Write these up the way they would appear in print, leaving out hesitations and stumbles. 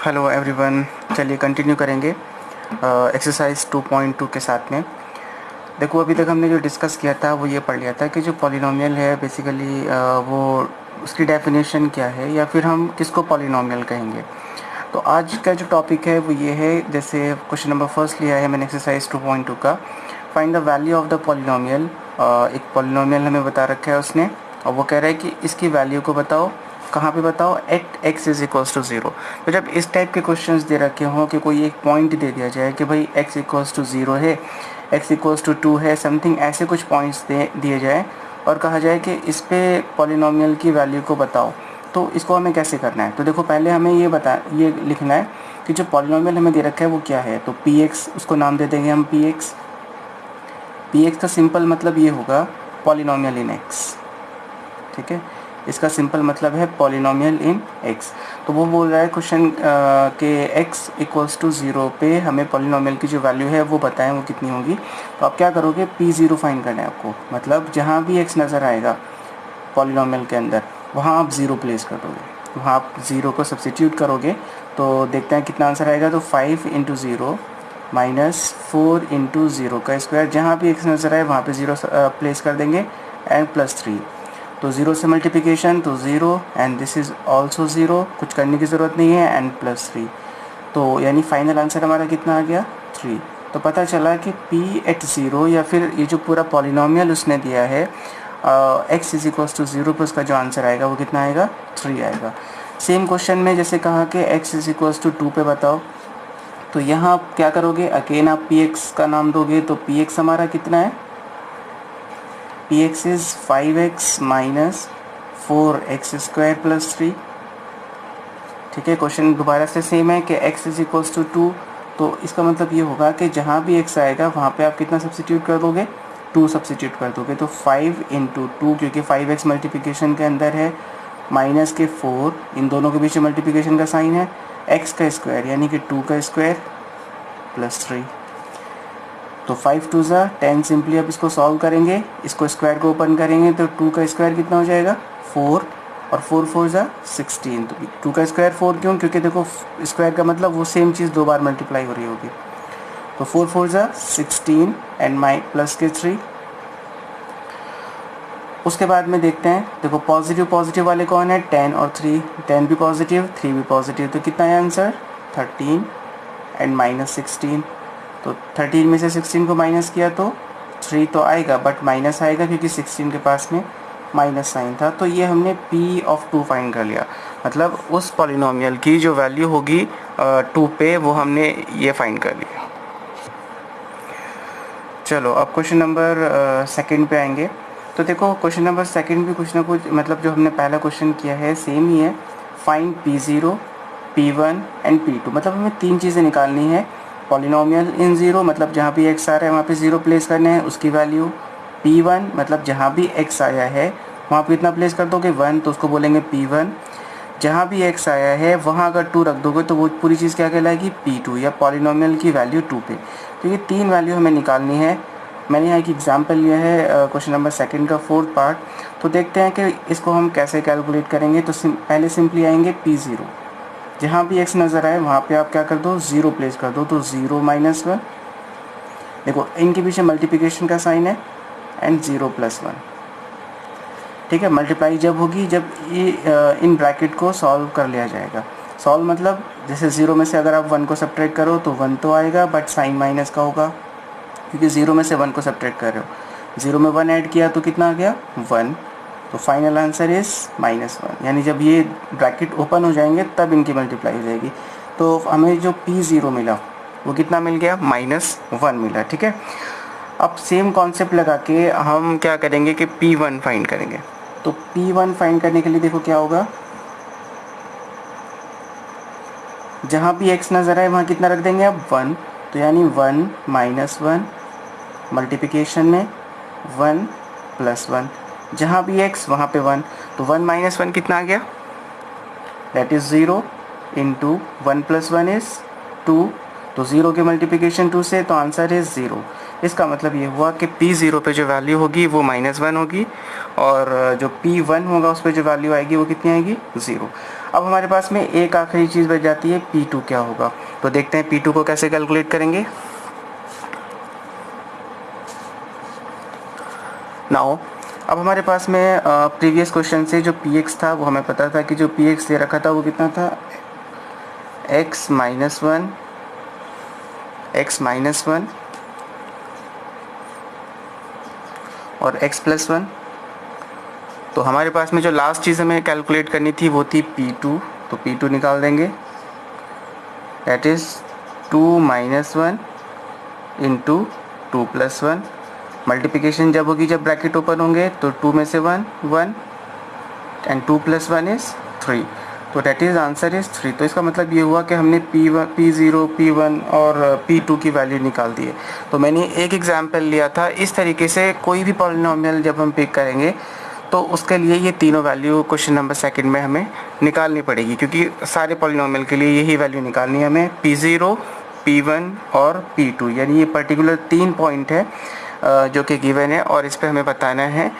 Hello everyone, चलिए continue करेंगे exercise 2.2 के साथ में। देखो, अभी तक हमने जो डिस्कस किया था वो ये पढ़ लिया था कि जो पॉलिनोमियल है बेसिकली वो उसकी डेफिनेशन क्या है या फिर हम किसको पॉलिनोमियल कहेंगे। तो आज का जो टॉपिक है वो ये है, जैसे क्वेश्चन नंबर फर्स्ट लिया है मैंने एक्सरसाइज 2.2 का, find the value of the polynomial. एक पॉलिनोमियल हमें बता रखा है उसने, और वो कह रहा है कि इसकी वैल्यू को बताओ, कहाँ पे बताओ, at x is equals to 0। तो जब इस टाइप के क्वेश्चंस दे रखे हों कि कोई एक पॉइंट दे दिया जाए कि भाई x इक्वल्स टू 0 है, x इक्वल्स टू 2 है, समथिंग ऐसे कुछ पॉइंट्स दिए जाए और कहा जाए कि इस पे पॉलिनोमियल की वैल्यू को बताओ, तो इसको हमें कैसे करना है। तो देखो, पहले हमें ये लिखना है कि जो पॉलिनोमियल हमें दे रखा है वो क्या है। तो px, उसको नाम दे देंगे हम px। px का सिंपल मतलब ये होगा पॉलिनोमियल इन x, ठीक है। इसका सिंपल मतलब है पॉलिनोमियल इन x। तो वो बोल रहा है क्वेश्चन के x इक्वल्स टू 0 पे हमें पॉलिनोमियल की जो वैल्यू है वो बताएं वो कितनी होगी। तो आप क्या करोगे, p0 फाइंड करना है आपको, मतलब जहाँ भी x नज़र आएगा पॉलिनोमियल के अंदर वहाँ आप 0 प्लेस कर दोगे, वहाँ आप 0 को सब्सिट्यूट करोगे। तो देखते हैं कितना आंसर आएगा। तो 5 इंटू 0 माइनस 4 इंटू 0 का स्क्वायर, जहाँ भी x नज़र आए वहाँ पे 0 प्लेस कर देंगे, एंड प्लस 3। तो 0 से मल्टीप्लिकेशन तो 0, एंड दिस इज़ ऑल्सो 0, कुछ करने की ज़रूरत नहीं है, एंड प्लस 3। तो यानी फाइनल आंसर हमारा कितना आ गया, 3। तो पता चला कि p एट 0 या फिर ये जो पूरा पॉलिनोमियल उसने दिया है x इज इक्वल्स टू 0 पर उसका जो आंसर आएगा वो कितना आएगा, 3 आएगा। सेम क्वेश्चन में जैसे कहा कि x इज इक्वल्स टू 2 पे बताओ, तो यहाँ आप क्या करोगे, अगेन आप px का नाम दोगे। तो px हमारा कितना है, px is 5x minus 4x square plus 3, ठीक है। क्वेश्चन दोबारा से सेम है कि x इज इक्वल्स टू 2, तो इसका मतलब ये होगा कि जहाँ भी x आएगा वहाँ पे आप कितना सब्सिट्यूट कर दोगे, 2 सब्सिट्यूट कर दोगे। तो 5 इंटू 2, क्योंकि 5x मल्टीप्लिकेशन के अंदर है, माइनस के 4, इन दोनों के बीच मल्टीप्लिकेशन का साइन है, x का स्क्वायर यानी कि 2 का स्क्वायर प्लस 3। तो 5 2 ज़ा 10, सिंपली अब इसको सॉल्व करेंगे, इसको स्क्वायर को ओपन करेंगे तो 2 का स्क्वायर कितना हो जाएगा, 4, और 4 4 ज़ा 16। तो 2 का स्क्वायर 4 क्यों, क्योंकि देखो स्क्वायर का मतलब वो सेम चीज़ 2 बार मल्टीप्लाई हो रही होगी। तो 4 4 ज़ा 16 एंड माई प्लस के 3। उसके बाद में देखते हैं, देखो पॉजिटिव पॉजिटिव वाले कौन है, 10 और 3, 10 भी पॉजिटिव 3 भी पॉजिटिव, तो कितना है आंसर, 13 एंड माइनस 16। तो 13 में से 16 को माइनस किया तो 3 तो आएगा, बट माइनस आएगा क्योंकि 16 के पास में माइनस साइन था। तो ये हमने p ऑफ 2 फाइंड कर लिया, मतलब उस पॉलिनोमियल की जो वैल्यू होगी 2 पे वो हमने ये फाइंड कर लिया। चलो अब क्वेश्चन नंबर सेकंड पे आएंगे। तो देखो क्वेश्चन नंबर सेकंड भी कुछ ना कुछ, मतलब जो हमने पहला क्वेश्चन किया है सेम ही है। Find p0, p1 and p2, मतलब हमें 3 चीज़ें निकालनी है। पॉलिनोमियल इन 0, मतलब जहाँ भी x आ रहा है वहाँ पे 0 प्लेस करना है, उसकी वैल्यू। p1 मतलब जहाँ भी x आया है वहाँ पे इतना प्लेस कर दोगे 1, तो उसको बोलेंगे p1। जहाँ भी x आया है वहाँ अगर 2 रख दोगे तो वो पूरी चीज़ क्या कहलाएगी, p2, या पॉलिनोमियल की वैल्यू 2 पे। तो ये 3 वैल्यू हमें निकालनी है। मैंने यहाँ एक एग्जाम्पल लिया है क्वेश्चन नंबर सेकंड का 4th पार्ट। तो देखते हैं कि इसको हम कैसे कैलकुलेट करेंगे। तो पहले सिंपली आएंगे p0, जहाँ भी x नज़र आए वहाँ पे आप क्या कर दो, 0 प्लेस कर दो। तो 0 माइनस 1, देखो इनके पीछे मल्टीप्लिकेशन का साइन है, एंड 0 प्लस 1, ठीक है। मल्टीप्लाई जब होगी जब ये इन ब्रैकेट को सॉल्व कर लिया जाएगा। सॉल्व मतलब जैसे 0 में से अगर आप 1 को सब्ट्रैक्ट करो तो 1 तो आएगा, बट साइन माइनस का होगा क्योंकि 0 में से 1 को सब्ट्रैक्ट कर रहे हो। 0 में 1 ऐड किया तो कितना आ गया, 1। तो फाइनल आंसर इज -1, यानी जब ये ब्रैकेट ओपन हो जाएंगे तब इनकी मल्टीप्लाई हो जाएगी। तो हमें जो p0 मिला वो कितना मिल गया, -1 मिला, ठीक है। अब सेम कॉन्सेप्ट लगा के हम क्या करेंगे कि p1 फाइंड करेंगे। तो p1 फाइंड करने के लिए देखो क्या होगा, जहाँ भी x नज़र आए वहाँ कितना रख देंगे अब, 1। तो यानी 1 माइनस 1, मल्टीप्लिकेशन में 1 प्लस 1, जहाँ भी x वहाँ पे 1। तो 1 माइनस 1 कितना आ गया, that is 0 into 1 plus 1 is 2। तो 0 के मल्टीप्लिकेशन 2 से, तो आंसर इज़ 0। इसका मतलब ये हुआ कि p0 पे जो वैल्यू होगी वो -1 होगी, और जो p1 होगा उस पर जो वैल्यू आएगी वो कितनी आएगी, 0। अब हमारे पास में एक आखिरी चीज़ बच जाती है, P2 क्या होगा। तो देखते हैं P2 को कैसे कैलकुलेट करेंगे। नाउ अब हमारे पास में प्रीवियस क्वेश्चन से जो Px था वो हमें पता था कि जो Px दे रखा था वो कितना था, x माइनस वन और x+1। तो हमारे पास में जो लास्ट चीज़ हमें कैलकुलेट करनी थी वो थी P2, तो P2 निकाल देंगे, दैट इज़ 2 - 1 इंटू 2+1। मल्टीप्लिकेशन जब होगी, जब ब्रैकेट ओपन होंगे, तो 2 में से 1 1 एंड 2+1 इज़ 3, तो डेट इज़ आंसर इज़ 3। तो इसका मतलब ये हुआ कि हमने P0 P1 और P2 की वैल्यू निकाल दी है। तो मैंने एक एग्जांपल लिया था। इस तरीके से कोई भी पॉलिनोमियल जब हम पिक करेंगे तो उसके लिए ये तीनों वैल्यू क्वेश्चन नंबर सेकंड में हमें निकालनी पड़ेगी, क्योंकि सारे पॉलिनोमियल के लिए यही वैल्यू निकालनी है हमें, P0 P1 और P2, यानी ये पर्टिकुलर 3 पॉइंट है जो कि गिवन है, और इस पर हमें बताना है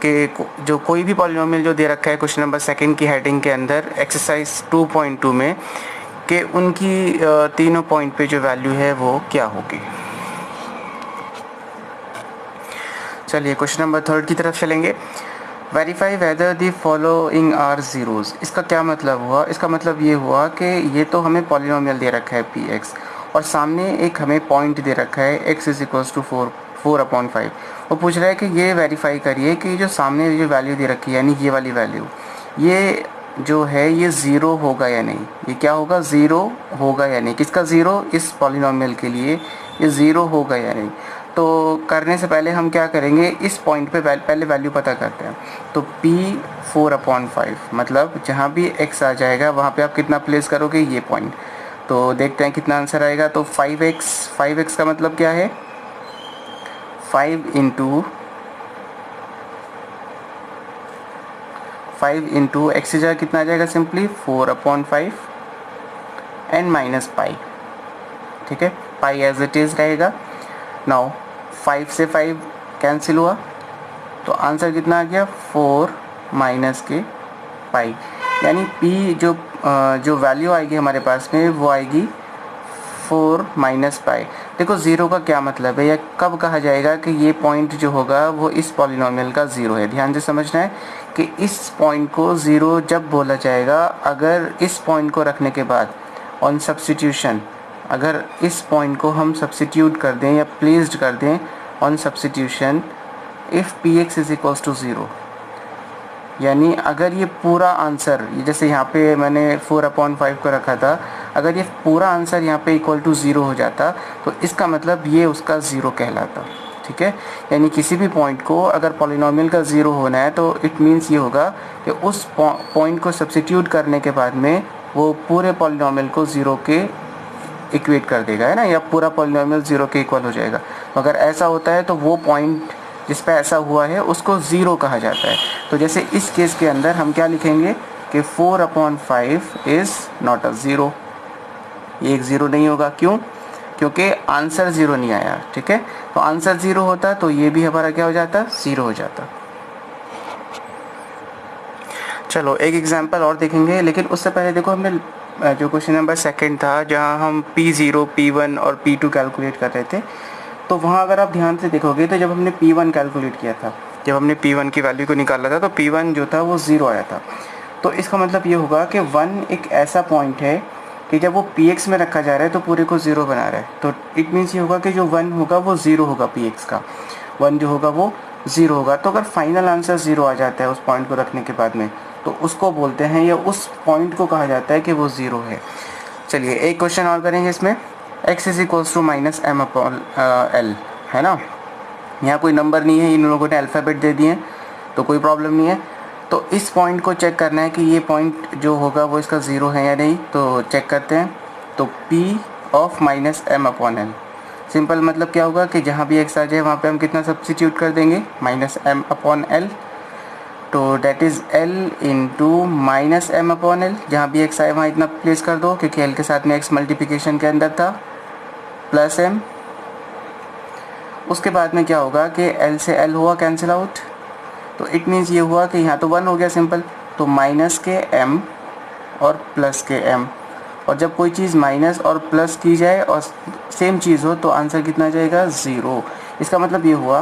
कि जो कोई भी पॉलिनोमियल जो दे रखा है क्वेश्चन नंबर सेकंड की हेडिंग के अंदर एक्सरसाइज 2.2 में, कि उनकी तीनों पॉइंट पे जो वैल्यू है वो क्या होगी। चलिए क्वेश्चन नंबर थर्ड की तरफ चलेंगे। Verify whether the following are zeros. इसका क्या मतलब हुआ, इसका मतलब ये हुआ कि ये तो हमें पॉलिनोमियल दे रखा है Px, और सामने एक हमें पॉइंट दे रखा है x = 4/5। वो पूछ रहा है कि ये वेरीफाई करिए कि जो सामने जो वैल्यू दे रखी है, यानी ये वाली वैल्यू, ये जो है ये ज़ीरो होगा या नहीं। ये क्या होगा, ज़ीरो होगा या नहीं। किसका ज़ीरो, इस पॉलिनोमियल के लिए ये ज़ीरो होगा या नहीं। तो करने से पहले हम क्या करेंगे, इस पॉइंट पे पहले वैल्यू पता करते हैं। तो P 4/5 मतलब जहाँ भी x आ जाएगा वहाँ पे आप कितना प्लेस करोगे, ये पॉइंट। तो देखते हैं कितना आंसर आएगा। तो 5x का मतलब क्या है, 5 इंटू x से जाएगा कितना आ जाएगा, सिंपली 4/5 एंड माइनस पाई। ठीक है, पाई एज इट इज़ रहेगा। नाउ 5 से 5 कैंसिल हुआ, तो आंसर कितना आ गया, 4 माइनस के पाई, यानी P जो वैल्यू आएगी हमारे पास में वो आएगी 4 माइनस पाई। देखो ज़ीरो का क्या मतलब है, या कब कहा जाएगा कि ये पॉइंट जो होगा वो इस पॉलिनोमियल का ज़ीरो है। ध्यान से समझना है कि इस पॉइंट को ज़ीरो जब बोला जाएगा अगर इस पॉइंट को रखने के बाद ऑन सब्स्टिट्यूशन, अगर इस पॉइंट को हम सब्स्टिट्यूट कर दें या प्लेस्ड कर दें ऑन सब्स्टिट्यूशन, इफ़ Px = 0, यानी अगर ये पूरा आंसर, जैसे यहाँ पे मैंने 4/5 को रखा था, अगर ये पूरा आंसर यहाँ पे = 0 हो जाता तो इसका मतलब ये उसका ज़ीरो कहलाता। ठीक है, यानी किसी भी पॉइंट को अगर पॉलिनोमियल का ज़ीरो होना है तो इट मीन्स ये होगा कि उस पॉइंट को सब्स्टिट्यूट करने के बाद में वो पूरे पॉलिनोमियल को ज़ीरो के इक्वेट कर देगा, है ना, या पूरा पॉलिनोमियल ज़ीरो के इक्वल हो जाएगा। तो अगर ऐसा होता है तो वो पॉइंट जिस पे ऐसा हुआ है उसको ज़ीरो कहा जाता है। तो जैसे इस केस के अंदर हम क्या लिखेंगे कि 4/5 इज़ नॉट अ ज़ीरो, ये एक ज़ीरो नहीं होगा। क्यों, क्योंकि आंसर ज़ीरो नहीं आया। ठीक है, तो आंसर ज़ीरो होता तो ये भी हमारा क्या हो जाता, ज़ीरो हो जाता। चलो एक एग्जांपल और देखेंगे, लेकिन उससे पहले देखो हमने जो क्वेश्चन नंबर सेकंड था जहां हम P0 P1 और P2 कैलकुलेट कर रहे थे, तो वहाँ अगर आप ध्यान से देखोगे तो जब हमने P1 कैलकुलेट किया था, जब हमने P1 की वैल्यू को निकाला था, तो P1 जो था वो ज़ीरो आया था। तो इसका मतलब ये होगा कि 1 एक ऐसा पॉइंट है कि जब वो Px में रखा जा रहा है तो पूरे को ज़ीरो बना रहा है। तो इट मीन्स ये होगा कि जो 1 होगा वो ज़ीरो होगा, Px का 1 जो होगा वो ज़ीरो होगा। तो अगर फाइनल आंसर ज़ीरो आ जाता है उस पॉइंट को रखने के बाद में, तो उसको बोलते हैं, या उस पॉइंट को कहा जाता है कि वो ज़ीरो है। चलिए एक क्वेश्चन और करेंगे इसमें। x = -m/l, है ना, यहाँ कोई नंबर नहीं है, इन लोगों ने अल्फ़ाबेट दे दिए तो कोई प्रॉब्लम नहीं है। तो इस पॉइंट को चेक करना है कि ये पॉइंट जो होगा वो इसका ज़ीरो है या नहीं, तो चेक करते हैं। तो P of -m/l, सिंपल मतलब क्या होगा कि जहाँ भी x आ जाए वहाँ पे हम कितना सब्स्टिट्यूट कर देंगे, -m/l। तो that is l into -m/l, जहाँ भी x आए वहाँ इतना प्लेस कर दो, क्योंकि l के साथ में x मल्टीप्लिकेशन के अंदर था, प्लस m। उसके बाद में क्या होगा कि l से l हुआ कैंसिल आउट, तो इट मीन्स ये हुआ कि यहाँ तो 1 हो गया सिंपल, तो माइनस के m और प्लस के m, और जब कोई चीज़ माइनस और प्लस की जाए और सेम चीज़ हो तो आंसर कितना जाएगा 0। इसका मतलब ये हुआ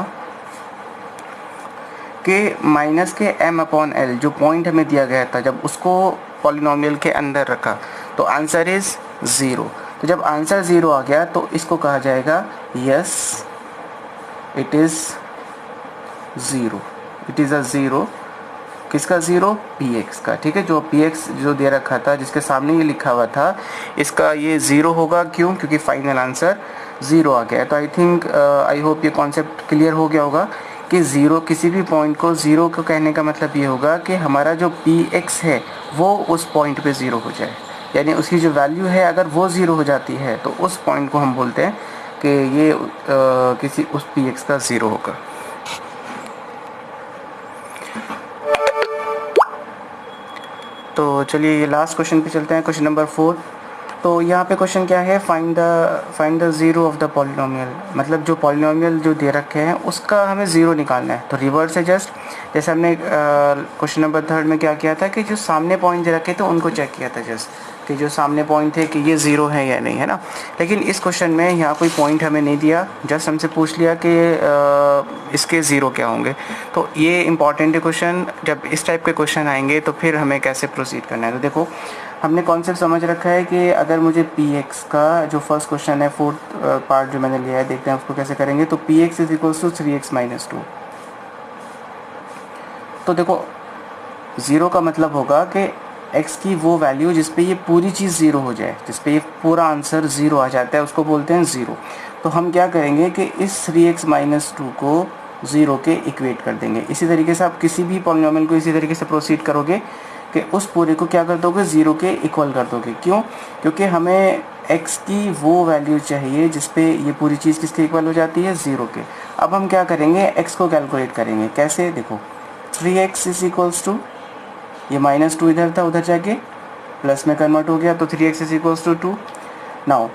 कि माइनस के m/l जो पॉइंट हमें दिया गया था, जब उसको पॉलिनोमियल के अंदर रखा तो आंसर इज़ 0। तो जब आंसर 0 आ गया तो इसको कहा जाएगा yes it is 0, it is a 0। किसका 0? px का, ठीक है। जो px जो दे रखा था, जिसके सामने ये लिखा हुआ था, इसका ये 0 होगा। क्यों? क्योंकि फाइनल आंसर 0 आ गया है। तो आई थिंक आई होप ये कॉन्सेप्ट क्लियर हो गया होगा कि 0, किसी भी पॉइंट को 0 को कहने का मतलब ये होगा कि हमारा जो px है वो उस पॉइंट पे 0 हो जाए, यानी उसकी जो वैल्यू है अगर वो 0 हो जाती है तो उस पॉइंट को हम बोलते हैं कि ये किसी उस px का 0 होगा। तो चलिए ये लास्ट क्वेश्चन पे चलते हैं, क्वेश्चन नंबर 4। तो यहाँ पे क्वेश्चन क्या है, find the zero of the polynomial, मतलब जो पॉलिनोमियल जो दे रखे हैं उसका हमें ज़ीरो निकालना है। तो रिवर्स है जस्ट, जैसे हमने क्वेश्चन नंबर 3 में क्या किया था कि जो सामने पॉइंट दे रखे थे उनको चेक किया था जस्ट, कि जो सामने पॉइंट थे कि ये 0 है या नहीं, है ना। लेकिन इस क्वेश्चन में यहाँ कोई पॉइंट हमें नहीं दिया, जस्ट हमसे पूछ लिया कि इसके 0 क्या होंगे। तो ये इंपॉर्टेंट है क्वेश्चन, जब इस टाइप के क्वेश्चन आएंगे तो फिर हमें कैसे प्रोसीड करना है। तो देखो हमने कॉन्सेप्ट समझ रखा है कि अगर मुझे px का जो फर्स्ट क्वेश्चन है, फोर्थ पार्ट जो मैंने लिया है, देखते हैं उसको कैसे करेंगे। तो px is equals to 3x minus 2। तो देखो 0 का मतलब होगा कि x की वो वैल्यू जिस पे ये पूरी चीज़ 0 हो जाए, जिस पे ये पूरा आंसर 0 आ जाता है, उसको बोलते हैं 0। तो हम क्या करेंगे कि इस 3x माइनस 2 को 0 के इक्वेट कर देंगे। इसी तरीके से आप किसी भी पॉलिनोमियल को इसी तरीके से प्रोसीड करोगे कि उस पूरे को क्या कर दोगे, 0 के इक्वल कर दोगे। क्यों? क्योंकि हमें x की वो वैल्यू चाहिए जिस पे ये पूरी चीज़ किसके इक्वल हो जाती है, 0 के। अब हम क्या करेंगे, x को कैलकुलेट करेंगे। कैसे? देखो 3x इज इक्वल्स टू, ये माइनस 2 इधर था, उधर जाके प्लस में कन्वर्ट हो गया, तो 3x is equals to 2। Now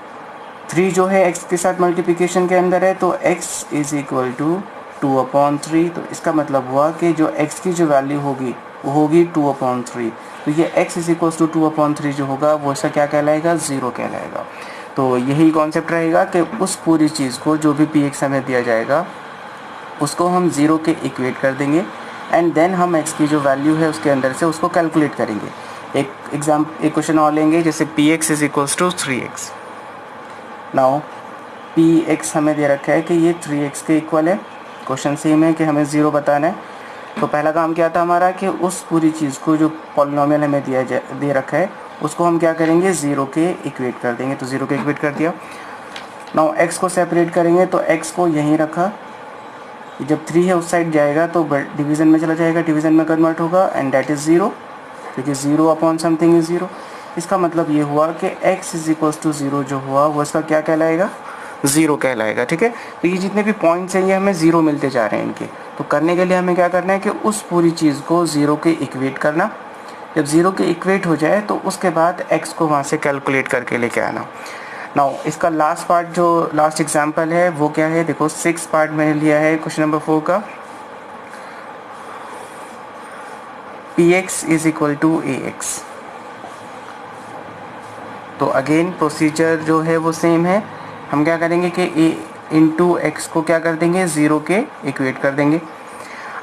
3 जो है x के साथ मल्टीप्लिकेशन के अंदर है, तो x इज इक्वल टू 2/3। तो इसका मतलब हुआ कि जो x की जो वैल्यू होगी वो होगी 2/3। तो ये x इज इक्वल्स टू 2/3 जो होगा वो इसका क्या कहलाएगा, 0 कहलाएगा। तो यही कॉन्सेप्ट रहेगा कि उस पूरी चीज़ को, जो भी px हमें दिया जाएगा, उसको हम 0 के इक्वेट कर देंगे एंड देन हम x की जो वैल्यू है उसके अंदर से उसको कैलकुलेट करेंगे। एक क्वेश्चन और लेंगे, जैसे px is equals to 3x। Now px हमें दे रखा है कि ये 3x के इक्वल है। क्वेश्चन सेम है कि हमें 0 बताना है। तो पहला काम क्या था हमारा कि उस पूरी चीज़ को, जो पॉलिनोमियल हमें दे रखा है, उसको हम क्या करेंगे, 0 के इक्वेट कर देंगे। तो 0 के इक्वेट कर दिया। नाउ x को सेपरेट करेंगे, तो x को यहीं रखा, जब 3 है उस साइड जाएगा तो डिवीज़न में चला जाएगा, डिवीज़न में कन्वर्ट होगा एंड दैट इज़ 0, क्योंकि 0 अपॉन समथिंग इज़ 0। इसका मतलब ये हुआ कि x इज इक्वल्स टू 0 जो हुआ वो इसका क्या कहलाएगा, 0 कहलाएगा। ठीक है। तो ये जितने भी पॉइंट्स हैं ये हमें 0 मिलते जा रहे हैं इनके। तो करने के लिए हमें क्या करना है कि उस पूरी चीज़ को 0 के इक्वेट करना। जब 0 के इक्वेट हो जाए तो उसके बाद x को वहाँ से कैलकुलेट करके लेके आना। नाउ इसका लास्ट पार्ट, जो लास्ट एग्जांपल है वो क्या है, देखो 6 पार्ट मैंने लिया है क्वेश्चन नंबर 4 का। px is equal to ax। तो अगेन प्रोसीजर जो है वो सेम है। हम क्या करेंगे कि a इंटू एक्स को क्या कर देंगे, 0 के इक्वेट कर देंगे।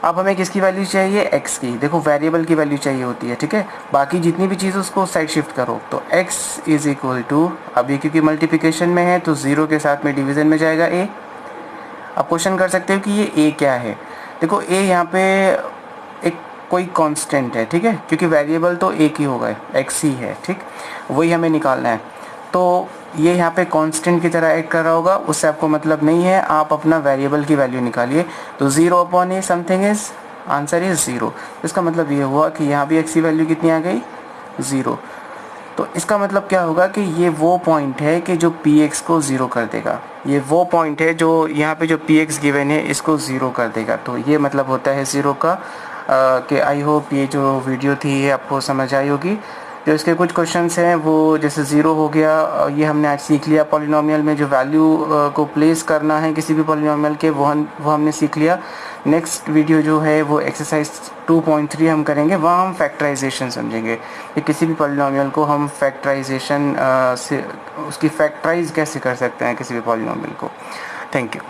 अब हमें किसकी वैल्यू चाहिए, x की। देखो वेरिएबल की वैल्यू चाहिए होती है, ठीक है। बाकी जितनी भी चीज़ उसको साइड शिफ्ट करो। तो x इज इक्वल टू, अभी क्योंकि मल्टीप्लिकेशन में है तो 0 के साथ में डिवीज़न में जाएगा a। अब क्वेश्चन कर सकते हो कि ये a क्या है। देखो a यहाँ पे एक कोई कांस्टेंट है, ठीक है, क्योंकि वेरिएबल तो एक ही होगा, x ही है, ठीक, वही हमें निकालना है। तो ये यहाँ पे कांस्टेंट की तरह ऐड कर रहा होगा, उससे आपको मतलब नहीं है, आप अपना वेरिएबल की वैल्यू निकालिए। तो 0 upon A something is, answer is 0। इसका मतलब ये हुआ कि यहाँ भी x की वैल्यू कितनी आ गई, 0। तो इसका मतलब क्या होगा कि ये वो पॉइंट है कि जो px को 0 कर देगा। ये वो पॉइंट है जो यहाँ पे जो px गिवन है इसको 0 कर देगा। तो ये मतलब होता है 0 का। कि आई होप ये जो वीडियो थी ये आपको समझ आई होगी। जो इसके कुछ क्वेश्चंस हैं वो जैसे ज़ीरो हो गया, ये हमने आज सीख लिया। पॉलिनोमियल में जो वैल्यू को प्लेस करना है किसी भी पॉलिनोमियल के, वो हमने सीख लिया। नेक्स्ट वीडियो जो है वो एक्सरसाइज 2.3 हम करेंगे, वहाँ हम फैक्टराइजेशन समझेंगे कि किसी भी पॉलिनोमियल को हम फैक्टराइजेशन से उसकी फैक्टराइज कैसे कर सकते हैं किसी भी पॉलिनोमियल को। Thank you.